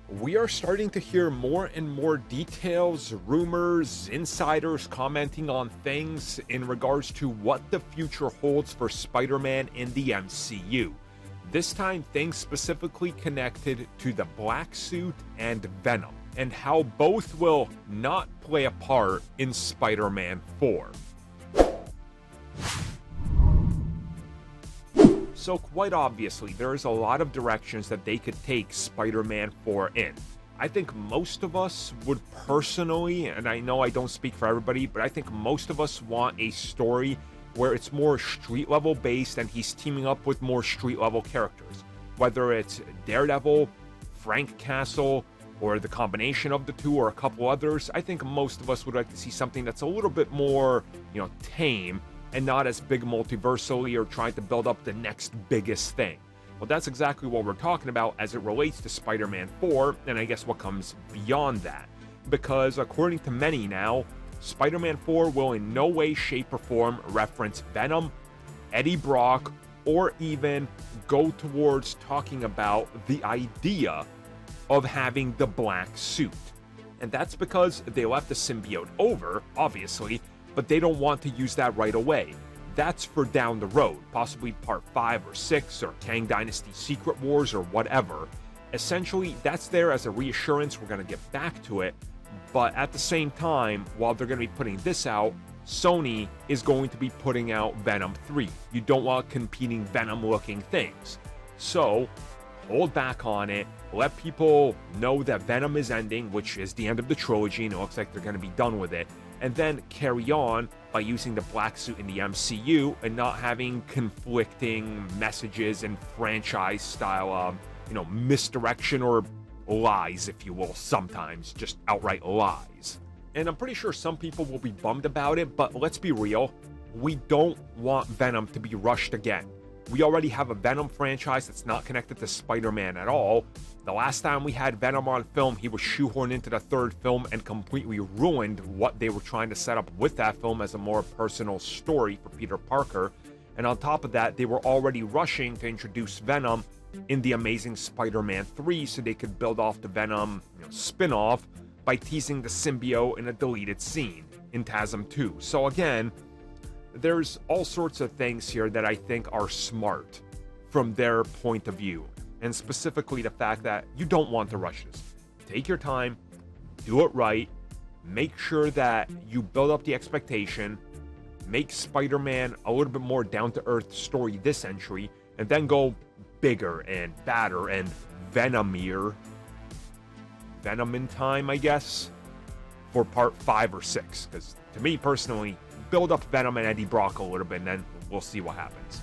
We are starting to hear more and more details, rumors, insiders commenting on things in regards to what the future holds for Spider-Man in the MCU. This time, things specifically connected to the Black Suit and Venom, and how both will not play a part in Spider-Man 4. So quite obviously, there is a lot of directions that they could take Spider-Man 4 in. I think most of us would personally, and I know I don't speak for everybody, but I think most of us want a story where it's more street level based and he's teaming up with more street level characters. Whether it's Daredevil, Frank Castle, or the combination of the two or a couple others, I think most of us would like to see something that's a little bit more, tame, and not as big multiversally or trying to build up the next biggest thing. Well, that's exactly what we're talking about as it relates to Spider-Man 4, and I guess what comes beyond that. Because according to many now, Spider-Man 4 will in no way, shape, or form reference Venom, Eddie Brock, or even go towards talking about the idea of having the Black Suit. And that's because they left the symbiote over, obviously, but they don't want to use that right away. That's for down the road, possibly part 5 or 6 or Kang Dynasty Secret Wars or whatever. Essentially, that's there as a reassurance we're going to get back to it, but at the same time, while they're going to be putting this out, Sony is going to be putting out Venom 3. You don't want competing Venom-looking things. So, hold back on it, let people know that Venom is ending, which is the end of the trilogy, and it looks like they're going to be done with it, and then carry on by using the Black Suit in the MCU and not having conflicting messages and franchise-style, misdirection or lies, if you will, sometimes, just outright lies. And I'm pretty sure some people will be bummed about it, but let's be real, we don't want Venom to be rushed again. We already have a Venom franchise that's not connected to Spider-Man at all. The last time we had Venom on film, he was shoehorned into the third film and completely ruined what they were trying to set up with that film as a more personal story for Peter Parker. And on top of that, they were already rushing to introduce Venom in The Amazing Spider-Man 3 so they could build off the Venom spin-off by teasing the symbiote in a deleted scene in TASM 2. So again, there's all sorts of things here that I think are smart from their point of view, and specifically the fact that you don't want to rush this. Take your time, do it right, make sure that you build up the expectation, make Spider-Man a little bit more down-to-earth story this entry, and then go bigger and badder and Venomier. Venom in time, I guess, for part 5 or 6, because to me personally, build up Venom and Eddie Brock a little bit, and then we'll see what happens.